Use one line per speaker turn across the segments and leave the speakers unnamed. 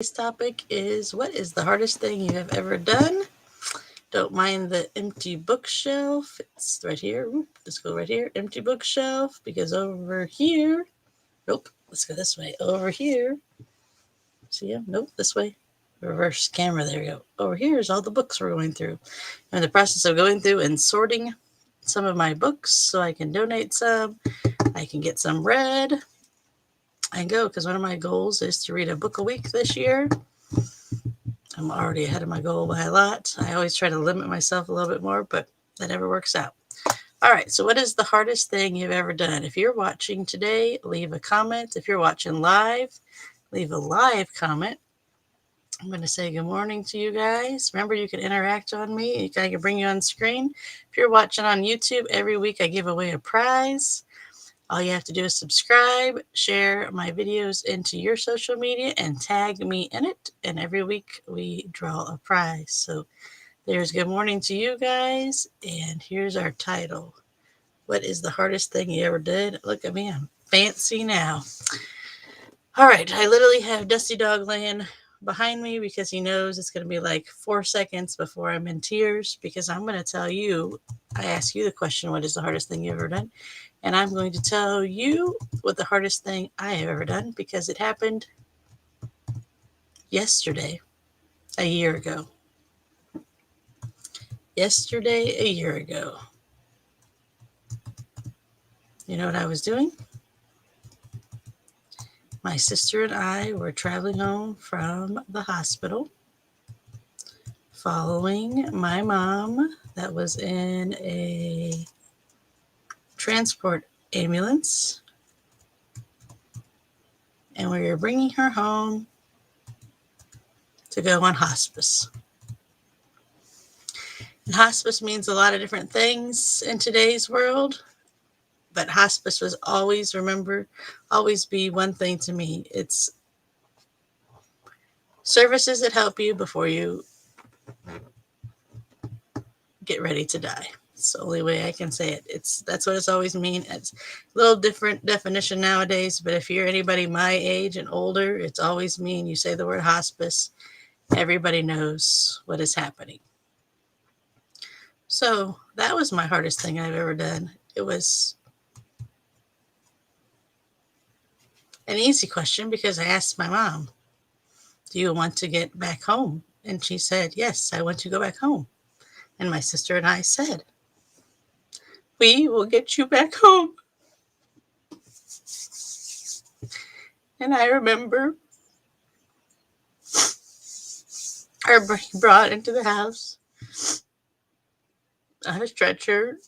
Today's topic is, what is the hardest thing you have ever done? Don't mind the empty bookshelf. It's right here. Let's go right here. Empty bookshelf, because over here, nope, let's go this way. Over here, see ya? Nope, this way. Reverse camera, there we go. Over here is all the books we're going through. I'm in the process of going through and sorting some of my books so I can donate some. I can get some read and go, because one of my goals is to read a book a week this year. I'm already ahead of my goal by a lot. I always try to limit myself a little bit more, but that never works out. All right, so what is the hardest thing you've ever done? If you're watching today, leave a comment. If you're watching live, leave a live comment. I'm going to say good morning to you guys. Remember, you can interact on me. I can bring you on screen. If you're watching on YouTube, every week I give away a prize. All you have to do is subscribe, share my videos into your social media, and tag me in it. And every week we draw a prize. So there's good morning to you guys. And here's our title. What is the hardest thing you ever did? Look at me, I'm fancy now. All right, I literally have Dusty Dog laying behind me because he knows it's going to be like 4 seconds before I'm in tears, because I'm going to tell you, I ask you the question, what is the hardest thing you've ever done? And I'm going to tell you what the hardest thing I have ever done, because it happened yesterday, a year ago. Yesterday, a year ago. You know what I was doing? My sister and I were traveling home from the hospital following my mom that was in a transport ambulance, and we were bringing her home to go on hospice. And hospice means a lot of different things in today's world, but hospice was always be one thing to me. It's services that help you before you get ready to die. It's the only way I can say it. That's what it's always mean. It's a little different definition nowadays, but if you're anybody my age and older, it's always mean. You say the word hospice, everybody knows what is happening. So that was my hardest thing I've ever done. It was an easy question because I asked my mom, do you want to get back home? And she said, yes, I want to go back home. And my sister and I said, we will get you back home. And I remember her being brought into the house on a stretcher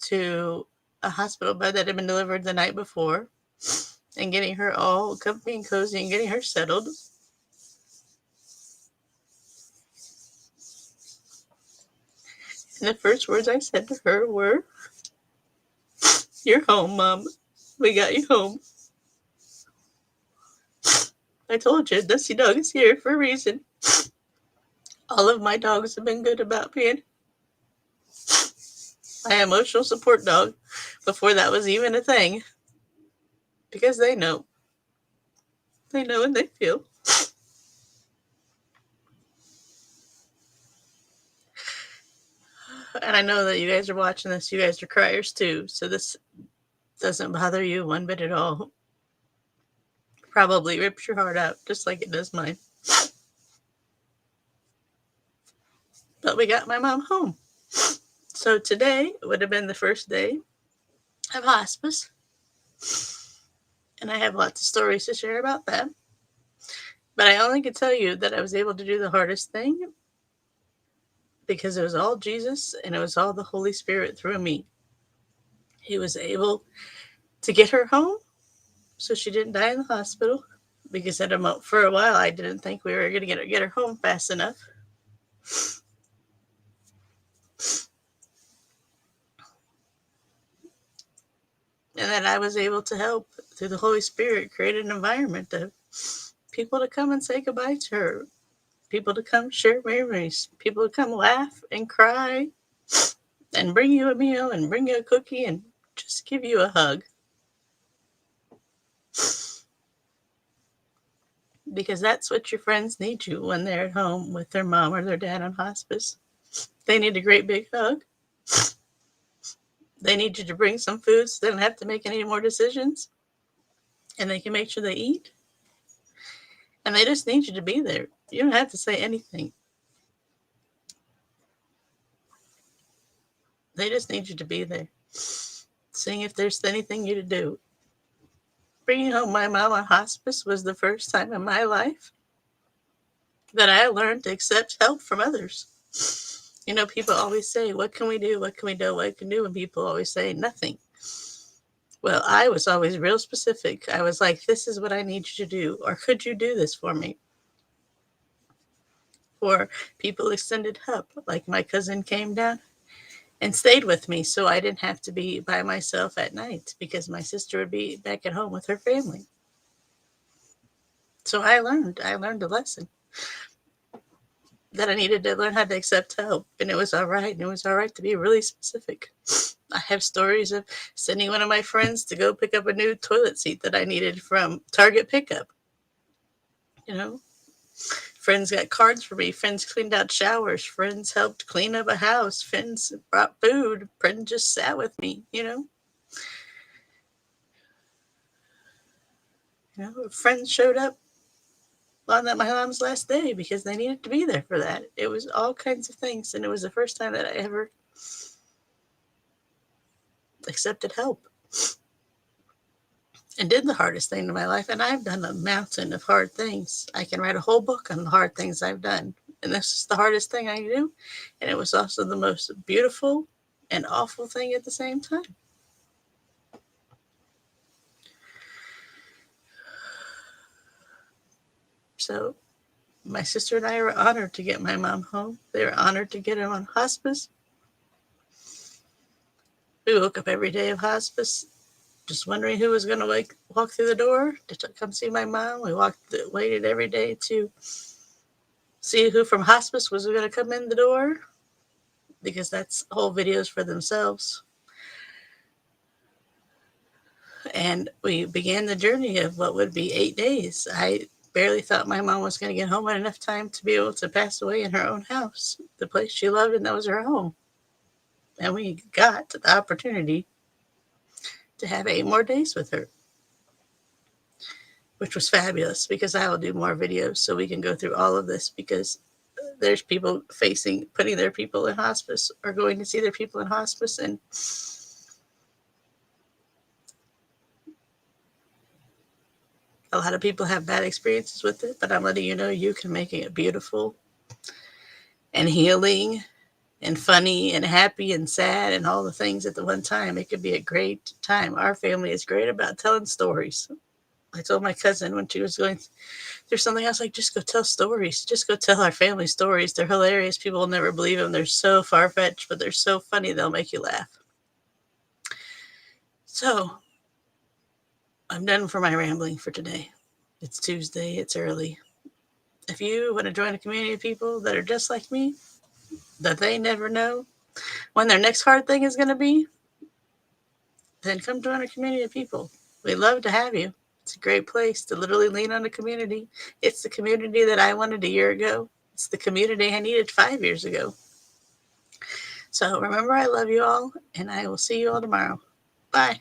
to a hospital bed that had been delivered the night before, and getting her all comfy and cozy and getting her settled. And the first words I said to her were, you're home, Mom. We got you home. I told you, Dusty Dog is here for a reason. All of my dogs have been good about being my emotional support dog before that was even a thing. Because they know. They know and they feel. And I know that you guys are watching this. You guys are criers too. So this doesn't bother you one bit at all. Probably rips your heart out just like it does mine. But we got my mom home. So today would have been the first day of hospice. And I have lots of stories to share about that. But I only can tell you that I was able to do the hardest thing because it was all Jesus and it was all the Holy Spirit through me. He was able to get her home so she didn't die in the hospital, because for a while I didn't think we were going to get her home fast enough. And then I was able to help, through the Holy Spirit, create an environment of people to come and say goodbye to her, people to come share memories, people to come laugh and cry and bring you a meal and bring you a cookie and just give you a hug. because that's what your friends need you when they're at home with their mom or their dad on hospice. They need a great big hug. They need you to bring some food so they don't have to make any more decisions and they can make sure they eat. And they just need you to be there. You don't have to say anything. They just need you to be there. Seeing if there's anything you to do. Bringing home my mom on hospice was the first time in my life that I learned to accept help from others. You know, people always say, what can we do? What can we do? What can we do? And people always say nothing. Well, I was always real specific. I was like, this is what I need you to do. Or could you do this for me? Or people extended help. Like my cousin came down and stayed with me so I didn't have to be by myself at night because my sister would be back at home with her family. So I learned a lesson that I needed to learn how to accept help. And it was all right. And it was all right to be really specific. I have stories of sending one of my friends to go pick up a new toilet seat that I needed from Target pickup. You know, friends got cards for me. Friends cleaned out showers. Friends helped clean up a house. Friends brought food. Friends just sat with me, you know. Friends showed up on that my mom's last day because they needed to be there for that. It was all kinds of things. And it was the first time that I ever accepted help and did the hardest thing in my life. And I've done a mountain of hard things. I can write a whole book on the hard things I've done. And this is the hardest thing I do. And it was also the most beautiful and awful thing at the same time. So my sister and I were honored to get my mom home. They were honored to get him on hospice. We woke up every day of hospice just wondering who was going to walk through the door to come see my mom. We waited every day to see who from hospice was going to come in the door because that's whole videos for themselves. And we began the journey of what would be 8 days. I barely thought my mom was going to get home in enough time to be able to pass away in her own house, the place she loved, and that was her home. And we got the opportunity to have 8 more days with her, which was fabulous because I will do more videos so we can go through all of this because there's people putting their people in hospice or going to see their people in hospice. And a lot of people have bad experiences with it, but I'm letting you know you can make it beautiful and healing and funny and happy and sad and all the things at the one time. It could be a great time. Our family is great about telling stories. I told my cousin when she was going through something, I was like, just go tell stories. Just go tell our family stories. They're hilarious. People will never believe them. They're so far-fetched, but they're so funny. They'll make you laugh. So I'm done for my rambling for today. It's Tuesday. It's early. If you want to join a community of people that are just like me, that they never know when their next hard thing is going to be, then come join a community of people. We'd love to have you. It's a great place to literally lean on a community. It's the community that I wanted a year ago. It's the community I needed 5 years ago. So remember, I love you all, and I will see you all tomorrow. Bye.